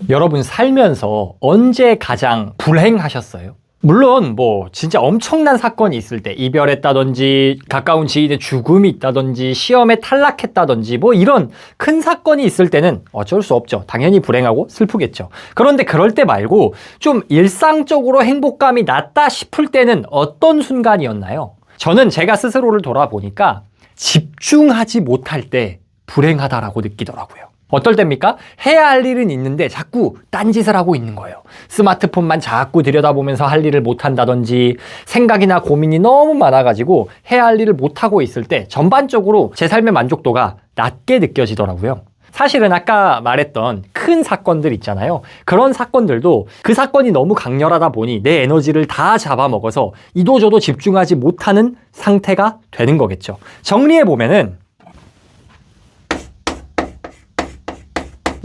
여러분 살면서 언제 가장 불행하셨어요? 물론 진짜 엄청난 사건이 있을 때 이별했다든지 가까운 지인의 죽음이 있다든지 시험에 탈락했다든지 이런 큰 사건이 있을 때는 어쩔 수 없죠. 당연히 불행하고 슬프겠죠. 그런데 그럴 때 말고 좀 일상적으로 행복감이 낮다 싶을 때는 어떤 순간이었나요? 저는 제가 스스로를 돌아보니까 집중하지 못할 때 불행하다라고 느끼더라고요. 어떨 때입니까? 해야 할 일은 있는데 자꾸 딴짓을 하고 있는 거예요. 스마트폰만 자꾸 들여다보면서 할 일을 못한다든지 생각이나 고민이 너무 많아가지고 해야 할 일을 못하고 있을 때 전반적으로 제 삶의 만족도가 낮게 느껴지더라고요. 사실은 아까 말했던 큰 사건들 있잖아요. 그런 사건들도 그 사건이 너무 강렬하다 보니 내 에너지를 다 잡아먹어서 이도저도 집중하지 못하는 상태가 되는 거겠죠. 정리해보면은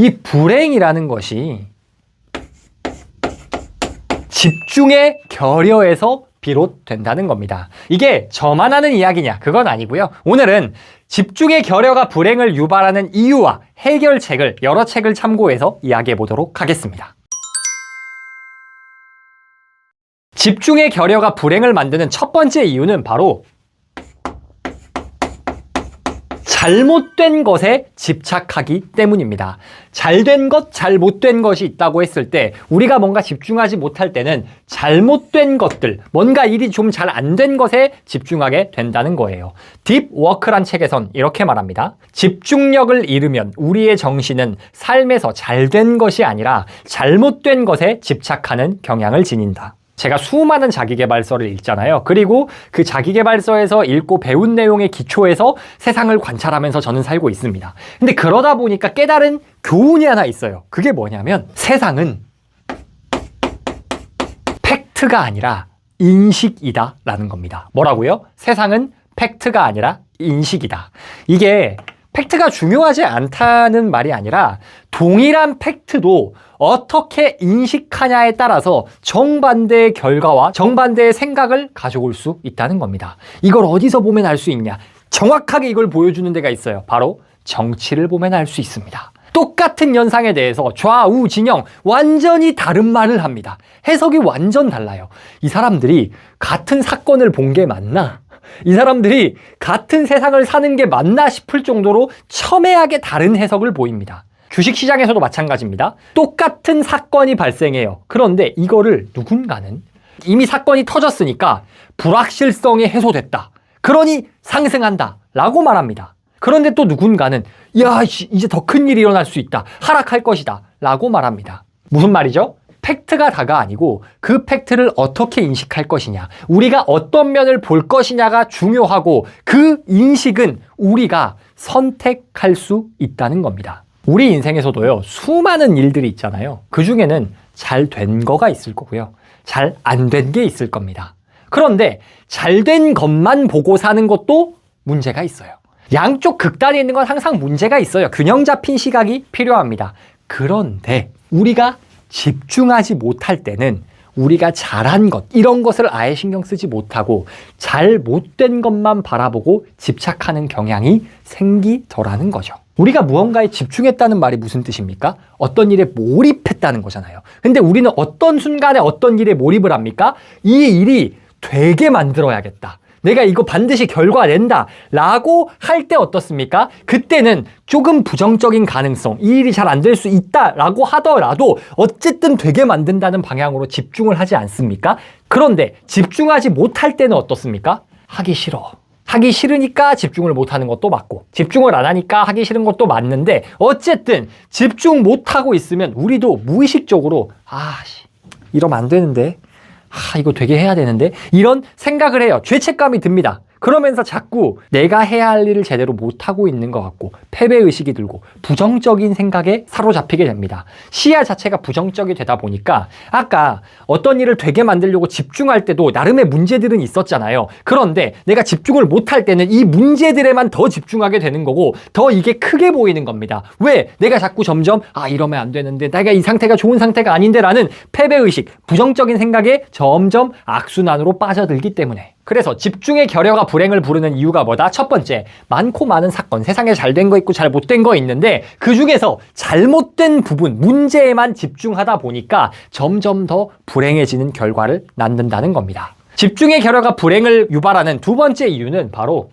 이 불행이라는 것이 집중의 결여에서 비롯된다는 겁니다. 이게 저만 하는 이야기냐? 그건 아니고요. 오늘은 집중의 결여가 불행을 유발하는 이유와 해결책을 여러 책을 참고해서 이야기해 보도록 하겠습니다. 집중의 결여가 불행을 만드는 첫 번째 이유는 바로 잘못된 것에 집착하기 때문입니다. 잘된 것, 잘못된 것이 있다고 했을 때 우리가 뭔가 집중하지 못할 때는 잘못된 것들, 뭔가 일이 좀 잘 안 된 것에 집중하게 된다는 거예요. 딥워크란 책에선 이렇게 말합니다. 집중력을 잃으면 우리의 정신은 삶에서 잘된 것이 아니라 잘못된 것에 집착하는 경향을 지닌다. 제가 수많은 자기계발서를 읽잖아요. 그리고 그 자기계발서에서 읽고 배운 내용의 기초에서 세상을 관찰하면서 저는 살고 있습니다. 근데 그러다 보니까 깨달은 교훈이 하나 있어요. 그게 뭐냐면 세상은 팩트가 아니라 인식이다 라는 겁니다. 뭐라고요? 세상은 팩트가 아니라 인식이다. 이게 팩트가 중요하지 않다는 말이 아니라 동일한 팩트도 어떻게 인식하냐에 따라서 정반대의 결과와 정반대의 생각을 가져올 수 있다는 겁니다. 이걸 어디서 보면 알 수 있냐? 정확하게 이걸 보여주는 데가 있어요. 바로 정치를 보면 알 수 있습니다. 똑같은 현상에 대해서 좌우 진영 완전히 다른 말을 합니다. 해석이 완전 달라요. 이 사람들이 같은 사건을 본 게 맞나? 이 사람들이 같은 세상을 사는 게 맞나 싶을 정도로 첨예하게 다른 해석을 보입니다. 주식시장에서도 마찬가지입니다. 똑같은 사건이 발생해요. 그런데 이거를 누군가는 이미 사건이 터졌으니까 불확실성이 해소됐다. 그러니 상승한다 라고 말합니다. 그런데 또 누군가는 이제 더 큰 일이 일어날 수 있다. 하락할 것이다 라고 말합니다. 무슨 말이죠? 팩트가 다가 아니고 그 팩트를 어떻게 인식할 것이냐, 우리가 어떤 면을 볼 것이냐가 중요하고 그 인식은 우리가 선택할 수 있다는 겁니다. 우리 인생에서도요, 수많은 일들이 있잖아요. 그 중에는 잘 된 거가 있을 거고요. 잘 안 된 게 있을 겁니다. 그런데 잘 된 것만 보고 사는 것도 문제가 있어요. 양쪽 극단에 있는 건 항상 문제가 있어요. 균형 잡힌 시각이 필요합니다. 그런데 우리가 집중하지 못할 때는 우리가 잘한 것, 이런 것을 아예 신경 쓰지 못하고 잘 못된 것만 바라보고 집착하는 경향이 생기더라는 거죠. 우리가 무언가에 집중했다는 말이 무슨 뜻입니까? 어떤 일에 몰입했다는 거잖아요. 근데 우리는 어떤 순간에 어떤 일에 몰입을 합니까? 이 일이 되게 만들어야겠다. 내가 이거 반드시 결과 낸다 라고 할 때 어떻습니까? 그때는 조금 부정적인 가능성, 이 일이 잘 안 될 수 있다 라고 하더라도 어쨌든 되게 만든다는 방향으로 집중을 하지 않습니까? 그런데 집중하지 못할 때는 어떻습니까? 하기 싫어. 하기 싫으니까 집중을 못하는 것도 맞고, 집중을 안 하니까 하기 싫은 것도 맞는데, 어쨌든 집중 못하고 있으면 우리도 무의식적으로 이러면 안 되는데, 이거 되게 해야 되는데, 이런 생각을 해요. 죄책감이 듭니다. 그러면서 자꾸 내가 해야 할 일을 제대로 못하고 있는 것 같고 패배의식이 들고 부정적인 생각에 사로잡히게 됩니다. 시야 자체가 부정적이 되다 보니까 아까 어떤 일을 되게 만들려고 집중할 때도 나름의 문제들은 있었잖아요. 그런데 내가 집중을 못할 때는 이 문제들에만 더 집중하게 되는 거고 더 이게 크게 보이는 겁니다. 왜? 내가 자꾸 점점 이러면 안 되는데, 내가 이 상태가 좋은 상태가 아닌데 라는 패배의식, 부정적인 생각에 점점 악순환으로 빠져들기 때문에. 그래서 집중의 결여가 불행을 부르는 이유가 뭐다? 첫 번째, 많고 많은 사건, 세상에 잘된 거 있고 잘 못된 거 있는데 그 중에서 잘못된 부분, 문제에만 집중하다 보니까 점점 더 불행해지는 결과를 낳는다는 겁니다. 집중의 결여가 불행을 유발하는 두 번째 이유는 바로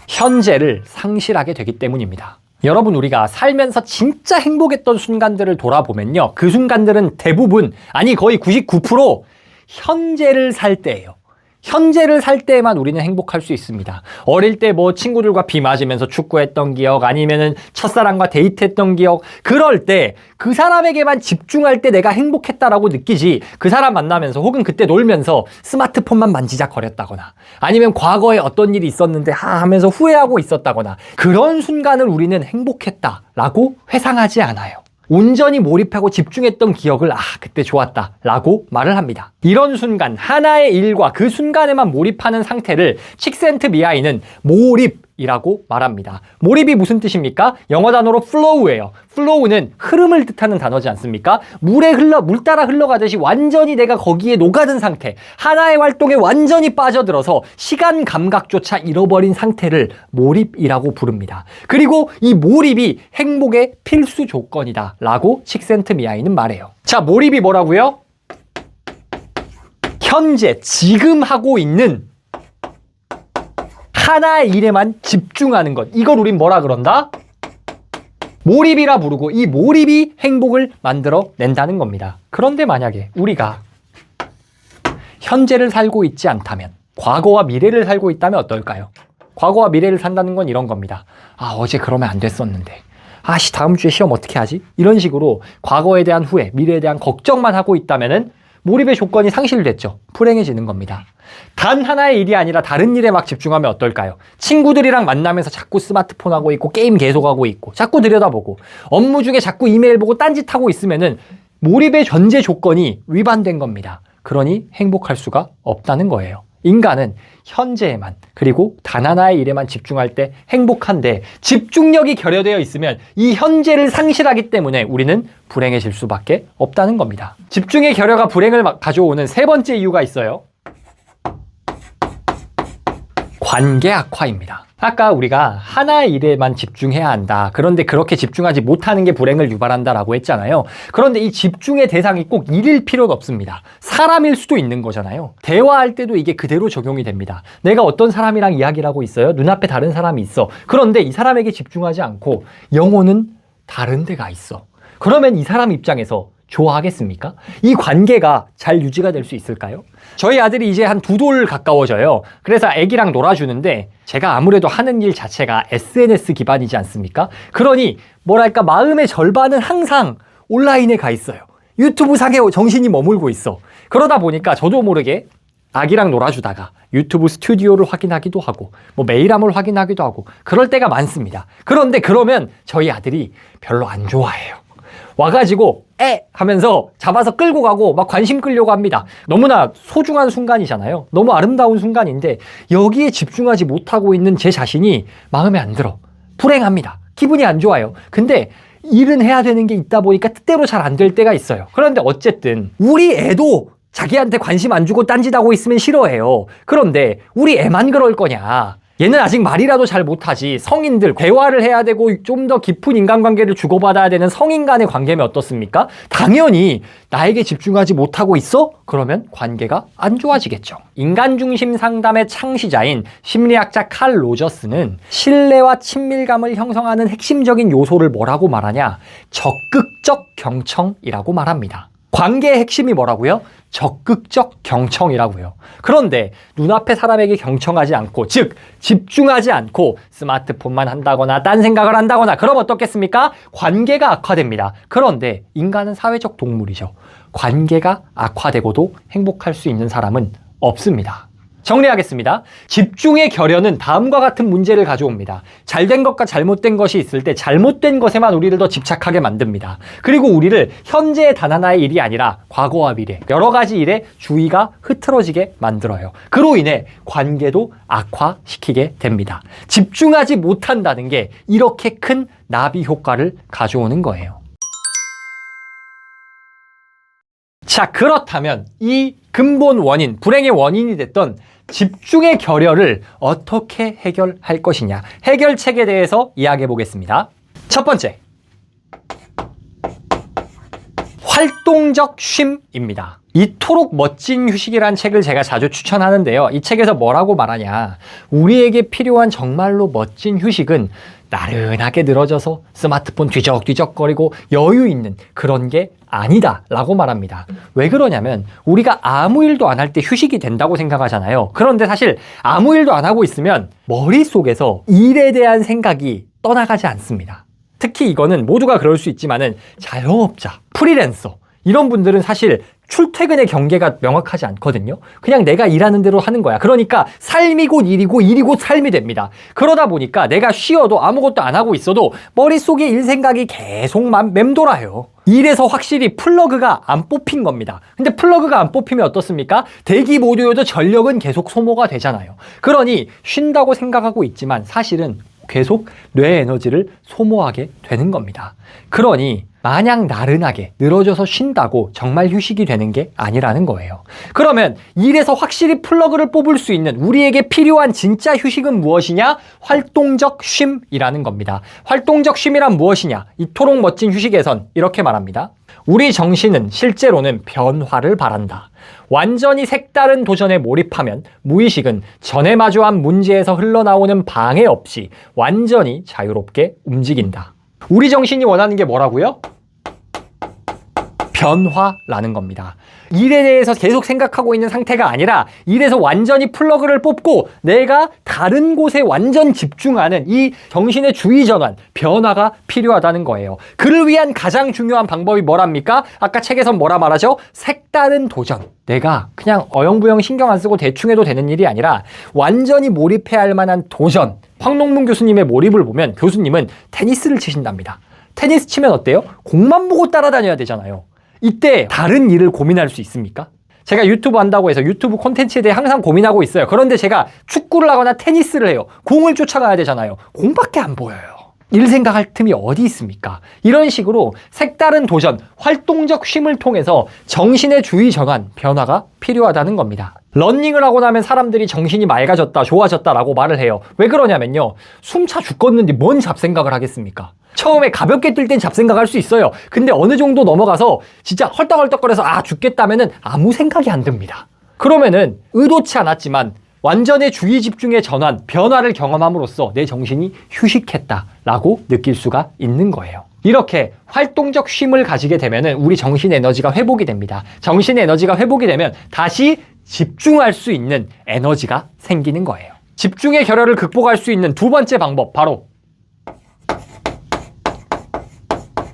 현재를 상실하게 되기 때문입니다. 여러분, 우리가 살면서 진짜 행복했던 순간들을 돌아보면요, 그 순간들은 대부분, 아니 거의 99% 현재를 살 때예요. 현재를 살 때에만 우리는 행복할 수 있습니다. 어릴 때 뭐 친구들과 비 맞으면서 축구했던 기억, 아니면은 첫사랑과 데이트했던 기억, 그럴 때 그 사람에게만 집중할 때 내가 행복했다라고 느끼지, 그 사람 만나면서 혹은 그때 놀면서 스마트폰만 만지작거렸다거나 아니면 과거에 어떤 일이 있었는데 하면서 후회하고 있었다거나 그런 순간을 우리는 행복했다라고 회상하지 않아요. 온전히 몰입하고 집중했던 기억을 그때 좋았다 라고 말을 합니다. 이런 순간, 하나의 일과 그 순간에만 몰입하는 상태를 칙센트미아이는 몰입이라고 말합니다. 몰입이 무슨 뜻입니까? 영어 단어로 flow예요. flow는 흐름을 뜻하는 단어지 않습니까? 물 따라 흘러가듯이 완전히 내가 거기에 녹아든 상태, 하나의 활동에 완전히 빠져들어서 시간 감각조차 잃어버린 상태를 몰입이라고 부릅니다. 그리고 이 몰입이 행복의 필수 조건이다 라고 칙센트미아이는 말해요. 자, 몰입이 뭐라고요? 현재, 지금 하고 있는 하나의 일에만 집중하는 것. 이걸 우린 뭐라 그런다? 몰입이라 부르고, 이 몰입이 행복을 만들어 낸다는 겁니다. 그런데 만약에 우리가 현재를 살고 있지 않다면, 과거와 미래를 살고 있다면 어떨까요? 과거와 미래를 산다는 건 이런 겁니다. 어제 그러면 안 됐었는데. 다음 주에 시험 어떻게 하지? 이런 식으로 과거에 대한 후회, 미래에 대한 걱정만 하고 있다면은 몰입의 조건이 상실됐죠. 불행해지는 겁니다. 단 하나의 일이 아니라 다른 일에 막 집중하면 어떨까요? 친구들이랑 만나면서 자꾸 스마트폰 하고 있고 게임 계속하고 있고 자꾸 들여다보고 업무 중에 자꾸 이메일 보고 딴짓하고 있으면은 몰입의 전제 조건이 위반된 겁니다. 그러니 행복할 수가 없다는 거예요. 인간은 현재에만, 그리고 단 하나의 일에만 집중할 때 행복한데, 집중력이 결여되어 있으면 이 현재를 상실하기 때문에 우리는 불행해질 수밖에 없다는 겁니다. 집중의 결여가 불행을 가져오는 세 번째 이유가 있어요. 관계 악화입니다. 아까 우리가 하나의 일에만 집중해야 한다. 그런데 그렇게 집중하지 못하는 게 불행을 유발한다라고 했잖아요. 그런데 이 집중의 대상이 꼭 일일 필요가 없습니다. 사람일 수도 있는 거잖아요. 대화할 때도 이게 그대로 적용이 됩니다. 내가 어떤 사람이랑 이야기를 하고 있어요. 눈앞에 다른 사람이 있어. 그런데 이 사람에게 집중하지 않고 영혼은 다른 데가 있어. 그러면 이 사람 입장에서 좋아하겠습니까? 이 관계가 잘 유지가 될 수 있을까요? 저희 아들이 이제 한 2돌 가까워져요. 그래서 애기랑 놀아주는데 제가 아무래도 하는 일 자체가 SNS 기반이지 않습니까? 그러니 뭐랄까, 마음의 절반은 항상 온라인에 가 있어요. 유튜브 상에 정신이 머물고 있어. 그러다 보니까 저도 모르게 아기랑 놀아주다가 유튜브 스튜디오를 확인하기도 하고 뭐 메일함을 확인하기도 하고 그럴 때가 많습니다. 그런데 그러면 저희 아들이 별로 안 좋아해요. 와가지고 하면서 잡아서 끌고 가고 막 관심 끌려고 합니다. 너무나 소중한 순간이잖아요. 너무 아름다운 순간인데 여기에 집중하지 못하고 있는 제 자신이 마음에 안 들어. 불행합니다. 기분이 안 좋아요. 근데 일은 해야 되는 게 있다 보니까 뜻대로 잘 안 될 때가 있어요. 그런데 어쨌든 우리 애도 자기한테 관심 안 주고 딴짓하고 있으면 싫어해요. 그런데 우리 애만 그럴 거냐? 얘는 아직 말이라도 잘 못하지. 성인들, 대화를 해야 되고 좀 더 깊은 인간관계를 주고받아야 되는 성인 간의 관계면 어떻습니까? 당연히 나에게 집중하지 못하고 있어? 그러면 관계가 안 좋아지겠죠. 인간중심 상담의 창시자인 심리학자 칼 로저스는 신뢰와 친밀감을 형성하는 핵심적인 요소를 뭐라고 말하냐? 적극적 경청이라고 말합니다. 관계의 핵심이 뭐라고요? 적극적 경청이라고요. 그런데 눈앞의 사람에게 경청하지 않고, 즉 집중하지 않고 스마트폰만 한다거나 딴 생각을 한다거나 그럼 어떻겠습니까? 관계가 악화됩니다. 그런데 인간은 사회적 동물이죠. 관계가 악화되고도 행복할 수 있는 사람은 없습니다. 정리하겠습니다. 집중의 결여는 다음과 같은 문제를 가져옵니다. 잘된 것과 잘못된 것이 있을 때 잘못된 것에만 우리를 더 집착하게 만듭니다. 그리고 우리를 현재의 단 하나의 일이 아니라 과거와 미래, 여러 가지 일에 주의가 흐트러지게 만들어요. 그로 인해 관계도 악화시키게 됩니다. 집중하지 못한다는 게 이렇게 큰 나비 효과를 가져오는 거예요. 자, 그렇다면 이 근본 원인, 불행의 원인이 됐던 집중의 결여를 어떻게 해결할 것이냐, 해결책에 대해서 이야기해 보겠습니다. 첫 번째, 활동적 쉼입니다. 이토록 멋진 휴식이란 책을 제가 자주 추천하는데요. 이 책에서 뭐라고 말하냐, 우리에게 필요한 정말로 멋진 휴식은 나른하게 늘어져서 스마트폰 뒤적뒤적거리고 여유 있는 그런 게 아니다 라고 말합니다. 왜 그러냐면 우리가 아무 일도 안 할 때 휴식이 된다고 생각하잖아요. 그런데 사실 아무 일도 안 하고 있으면 머릿속에서 일에 대한 생각이 떠나가지 않습니다. 특히 이거는 모두가 그럴 수 있지만은 자영업자, 프리랜서 이런 분들은 사실 출퇴근의 경계가 명확하지 않거든요. 그냥 내가 일하는 대로 하는 거야. 그러니까 삶이 곧 일이고 일이 곧 삶이 됩니다. 그러다 보니까 내가 쉬어도 아무것도 안 하고 있어도 머릿속에 일 생각이 계속 맴돌아요. 이래서 확실히 플러그가 안 뽑힌 겁니다. 근데 플러그가 안 뽑히면 어떻습니까? 대기 모드여도 전력은 계속 소모가 되잖아요. 그러니 쉰다고 생각하고 있지만 사실은 계속 뇌 에너지를 소모하게 되는 겁니다. 그러니 마냥 나른하게 늘어져서 쉰다고 정말 휴식이 되는 게 아니라는 거예요. 그러면 일에서 확실히 플러그를 뽑을 수 있는 우리에게 필요한 진짜 휴식은 무엇이냐? 활동적 쉼이라는 겁니다. 활동적 쉼이란 무엇이냐? 이토록 멋진 휴식에선 이렇게 말합니다. 우리 정신은 실제로는 변화를 바란다. 완전히 색다른 도전에 몰입하면 무의식은 전에 마주한 문제에서 흘러나오는 방해 없이 완전히 자유롭게 움직인다. 우리 정신이 원하는 게 뭐라고요? 변화라는 겁니다. 일에 대해서 계속 생각하고 있는 상태가 아니라 일에서 완전히 플러그를 뽑고 내가 다른 곳에 완전 집중하는 이 정신의 주의 전환, 변화가 필요하다는 거예요. 그를 위한 가장 중요한 방법이 뭐랍니까? 아까 책에선 뭐라 말하죠? 색다른 도전. 내가 그냥 어영부영 신경 안 쓰고 대충 해도 되는 일이 아니라 완전히 몰입해야 할 만한 도전. 황농문 교수님의 몰입을 보면 교수님은 테니스를 치신답니다. 테니스 치면 어때요? 공만 보고 따라다녀야 되잖아요. 이때 다른 일을 고민할 수 있습니까? 제가 유튜브 한다고 해서 유튜브 콘텐츠에 대해 항상 고민하고 있어요. 그런데 제가 축구를 하거나 테니스를 해요. 공을 쫓아가야 되잖아요. 공밖에 안 보여요. 일 생각할 틈이 어디 있습니까? 이런 식으로 색다른 도전, 활동적 쉼을 통해서 정신의 주의 전환, 변화가 필요하다는 겁니다. 러닝을 하고 나면 사람들이 정신이 맑아졌다, 좋아졌다라고 말을 해요. 왜 그러냐면요. 숨차 죽겠는데 뭔 잡생각을 하겠습니까? 처음에 가볍게 뛸 땐 잡생각할 수 있어요. 근데 어느 정도 넘어가서 진짜 헐떡헐떡거려서 죽겠다면은 아무 생각이 안 듭니다. 그러면은 의도치 않았지만 완전의 주의 집중의 전환, 변화를 경험함으로써 내 정신이 휴식했다라고 느낄 수가 있는 거예요. 이렇게 활동적 쉼을 가지게 되면은 우리 정신 에너지가 회복이 됩니다. 정신 에너지가 회복이 되면 다시 집중할 수 있는 에너지가 생기는 거예요. 집중의 결여를 극복할 수 있는 두 번째 방법, 바로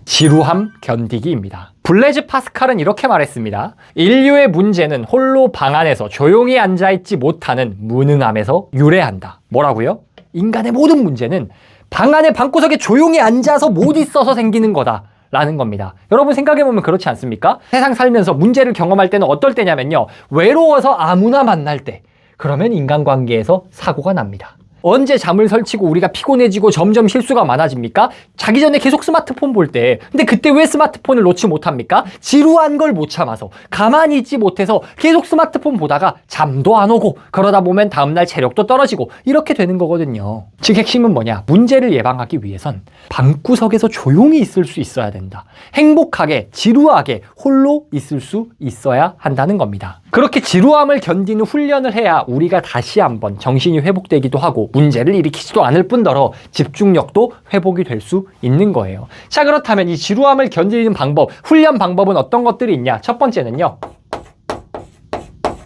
지루함 견디기입니다. 블레즈 파스칼은 이렇게 말했습니다. 인류의 문제는 홀로 방 안에서 조용히 앉아있지 못하는 무능함에서 유래한다. 뭐라고요? 인간의 모든 문제는 방 안에 방구석에 조용히 앉아서 못 있어서 생기는 거다 라는 겁니다. 여러분 생각해보면 그렇지 않습니까? 세상 살면서 문제를 경험할 때는 어떨 때냐면요, 외로워서 아무나 만날 때, 그러면 인간관계에서 사고가 납니다. 언제 잠을 설치고 우리가 피곤해지고 점점 실수가 많아집니까? 자기 전에 계속 스마트폰 볼 때. 근데 그때 왜 스마트폰을 놓지 못합니까? 지루한 걸 못 참아서, 가만히 있지 못해서 계속 스마트폰 보다가 잠도 안 오고, 그러다 보면 다음날 체력도 떨어지고 이렇게 되는 거거든요. 즉 핵심은 뭐냐? 문제를 예방하기 위해선 방구석에서 조용히 있을 수 있어야 된다. 행복하게, 지루하게 홀로 있을 수 있어야 한다는 겁니다. 그렇게 지루함을 견디는 훈련을 해야 우리가 다시 한번 정신이 회복되기도 하고 문제를 일으키지도 않을 뿐더러 집중력도 회복이 될 수 있는 거예요. 자, 그렇다면 이 지루함을 견디는 방법, 훈련 방법은 어떤 것들이 있냐? 첫 번째는요,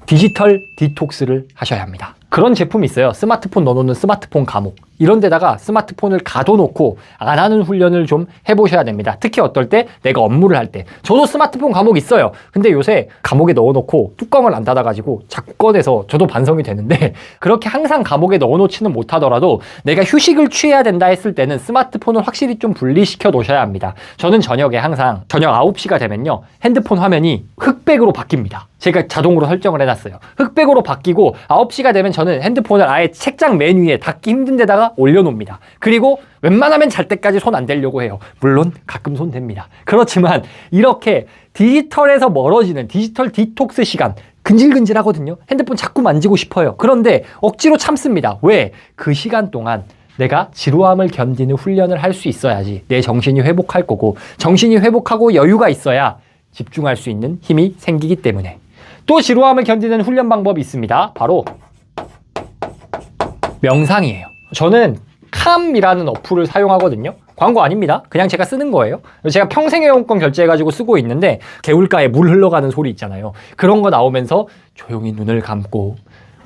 디지털 디톡스를 하셔야 합니다. 그런 제품이 있어요. 스마트폰 넣어놓는 스마트폰 감옥. 이런 데다가 스마트폰을 가둬놓고 안 하는 훈련을 좀 해보셔야 됩니다. 특히 어떨 때? 내가 업무를 할 때. 저도 스마트폰 감옥 있어요. 근데 요새 감옥에 넣어놓고 뚜껑을 안 닫아가지고 자꾸 꺼내서 저도 반성이 되는데, 그렇게 항상 감옥에 넣어놓지는 못하더라도 내가 휴식을 취해야 된다 했을 때는 스마트폰을 확실히 좀 분리시켜 놓으셔야 합니다. 저는 저녁에 항상 저녁 9시가 되면요, 핸드폰 화면이 흑백으로 바뀝니다. 제가 자동으로 설정을 해놨어요. 흑백으로 바뀌고 9시가 되면 저는 핸드폰을 아예 책장 맨 위에 닿기 힘든 데다가 올려놓습니다. 그리고 웬만하면 잘 때까지 손 안 대려고 해요. 물론 가끔 손 댑니다. 그렇지만 이렇게 디지털에서 멀어지는 디지털 디톡스 시간 근질근질하거든요. 핸드폰 자꾸 만지고 싶어요. 그런데 억지로 참습니다. 왜? 그 시간 동안 내가 지루함을 견디는 훈련을 할 수 있어야지 내 정신이 회복할 거고, 정신이 회복하고 여유가 있어야 집중할 수 있는 힘이 생기기 때문에. 또 지루함을 견디는 훈련 방법이 있습니다. 바로 명상이에요. 저는 캄이라는 어플을 사용하거든요. 광고 아닙니다. 그냥 제가 쓰는 거예요. 제가 평생회원권 결제해가지고 쓰고 있는데 개울가에 물 흘러가는 소리 있잖아요. 그런 거 나오면서 조용히 눈을 감고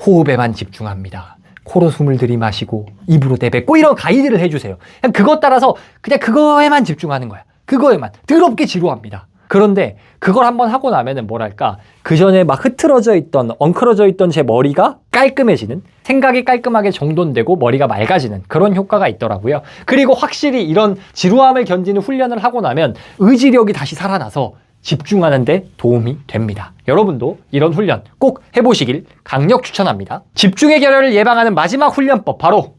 호흡에만 집중합니다. 코로 숨을 들이마시고 입으로 내뱉고 이런 가이드를 해주세요. 그냥 그것 따라서 그냥 그거에만 집중하는 거야. 그거에만. 더럽게 지루합니다. 그런데 그걸 한번 하고 나면은 뭐랄까, 그 전에 막 흐트러져 있던, 엉클어져 있던 제 머리가 깔끔해지는, 생각이 깔끔하게 정돈되고 머리가 맑아지는 그런 효과가 있더라고요. 그리고 확실히 이런 지루함을 견디는 훈련을 하고 나면 의지력이 다시 살아나서 집중하는 데 도움이 됩니다. 여러분도 이런 훈련 꼭 해보시길 강력 추천합니다. 집중의 결여를 예방하는 마지막 훈련법, 바로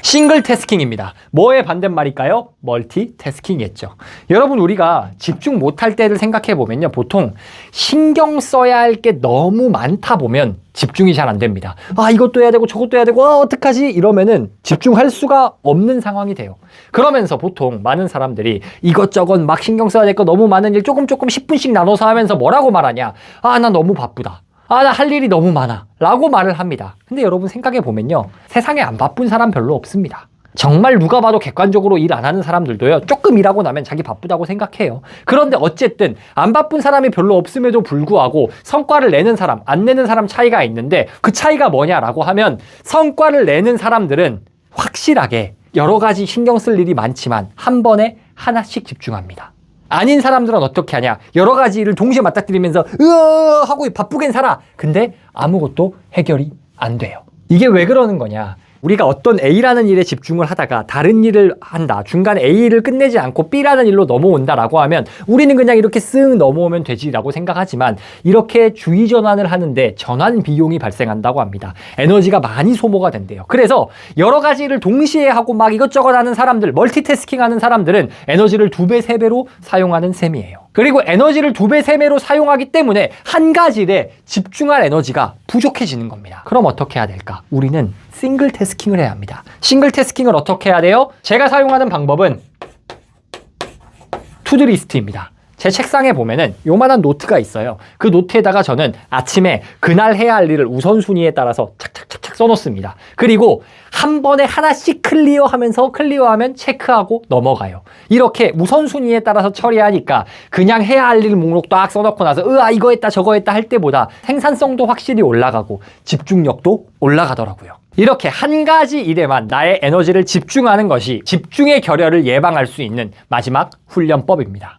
싱글 태스킹입니다. 뭐의 반대말일까요? 멀티태스킹이겠죠. 여러분, 우리가 집중 못할 때를 생각해 보면요, 보통 신경 써야 할 게 너무 많다 보면 집중이 잘 안 됩니다. 아, 이것도 해야 되고 저것도 해야 되고 어떡하지? 이러면은 집중할 수가 없는 상황이 돼요. 그러면서 보통 많은 사람들이 이것저것 막 신경 써야 될 거 너무 많은 일 조금 10분씩 나눠서 하면서 뭐라고 말하냐? 아, 나 너무 바쁘다. 아, 나 할 일이 너무 많아 라고 말을 합니다. 근데 여러분 생각해 보면요, 세상에 안 바쁜 사람 별로 없습니다. 정말 누가 봐도 객관적으로 일 안 하는 사람들도요, 조금 일하고 나면 자기 바쁘다고 생각해요. 그런데 어쨌든 안 바쁜 사람이 별로 없음에도 불구하고 성과를 내는 사람, 안 내는 사람 차이가 있는데, 그 차이가 뭐냐라고 하면, 성과를 내는 사람들은 확실하게 여러 가지 신경 쓸 일이 많지만 한 번에 하나씩 집중합니다. 아닌 사람들은 어떻게 하냐? 여러 가지 일을 동시에 맞닥뜨리면서 으어 하고 바쁘게 살아. 근데 아무것도 해결이 안 돼요. 이게 왜 그러는 거냐? 우리가 어떤 A라는 일에 집중을 하다가 다른 일을 한다, 중간에 A를 끝내지 않고 B라는 일로 넘어온다라고 하면 우리는 그냥 이렇게 쓱 넘어오면 되지라고 생각하지만, 이렇게 주의 전환을 하는데 전환 비용이 발생한다고 합니다. 에너지가 많이 소모가 된대요. 그래서 여러 가지 일을 동시에 하고 막 이것저것 하는 사람들, 멀티태스킹 하는 사람들은 에너지를 2배, 3배로 사용하는 셈이에요. 그리고 에너지를 2배, 3배로 사용하기 때문에 한 가지 일에 집중할 에너지가 부족해지는 겁니다. 그럼 어떻게 해야 될까? 우리는 싱글 태스킹을 해야 합니다. 싱글 태스킹을 어떻게 해야 돼요? 제가 사용하는 방법은 투두리스트입니다. 제 책상에 보면은 요만한 노트가 있어요. 그 노트에다가 저는 아침에 그날 해야 할 일을 우선순위에 따라서 착착착착 써놓습니다. 그리고 한 번에 하나씩 클리어하면 체크하고 넘어가요. 이렇게 우선순위에 따라서 처리하니까 그냥 해야 할 일 목록 딱 써놓고 나서 이거 했다 저거 했다 할 때보다 생산성도 확실히 올라가고 집중력도 올라가더라고요. 이렇게 한 가지 일에만 나의 에너지를 집중하는 것이 집중의 결여를 예방할 수 있는 마지막 훈련법입니다.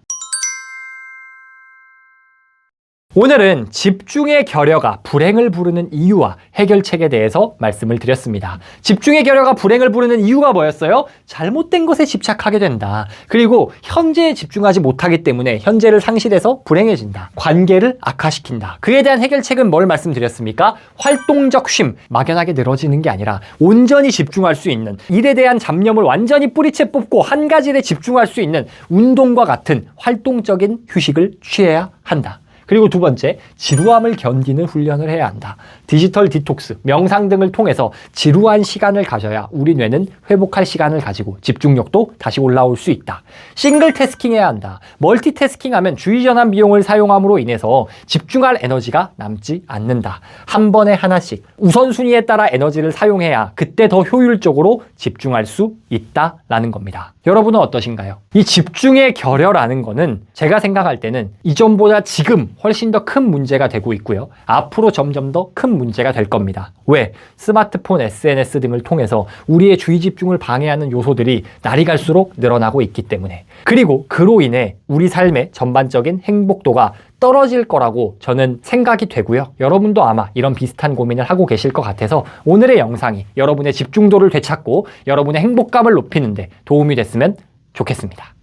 오늘은 집중의 결여가 불행을 부르는 이유와 해결책에 대해서 말씀을 드렸습니다. 집중의 결여가 불행을 부르는 이유가 뭐였어요? 잘못된 것에 집착하게 된다. 그리고 현재에 집중하지 못하기 때문에 현재를 상실해서 불행해진다. 관계를 악화시킨다. 그에 대한 해결책은 뭘 말씀드렸습니까? 활동적 쉼, 막연하게 늘어지는 게 아니라 온전히 집중할 수 있는, 일에 대한 잡념을 완전히 뿌리채 뽑고 한 가지 일에 집중할 수 있는 운동과 같은 활동적인 휴식을 취해야 한다. 그리고 두 번째, 지루함을 견디는 훈련을 해야 한다. 디지털 디톡스, 명상 등을 통해서 지루한 시간을 가져야 우리 뇌는 회복할 시간을 가지고 집중력도 다시 올라올 수 있다. 싱글 태스킹 해야 한다. 멀티태스킹하면 주의 전환 비용을 사용함으로 인해서 집중할 에너지가 남지 않는다. 한 번에 하나씩 우선순위에 따라 에너지를 사용해야 그때 더 효율적으로 집중할 수 있다라는 겁니다. 여러분은 어떠신가요? 이 집중의 결여라는 거는 제가 생각할 때는 이전보다 지금 훨씬 더 큰 문제가 되고 있고요. 앞으로 점점 더 큰 문제가 될 겁니다. 왜? 스마트폰, SNS 등을 통해서 우리의 주의 집중을 방해하는 요소들이 날이 갈수록 늘어나고 있기 때문에, 그리고 그로 인해 우리 삶의 전반적인 행복도가 떨어질 거라고 저는 생각이 되고요. 여러분도 아마 이런 비슷한 고민을 하고 계실 것 같아서 오늘의 영상이 여러분의 집중도를 되찾고 여러분의 행복감을 높이는 데 도움이 됐으면 좋겠습니다.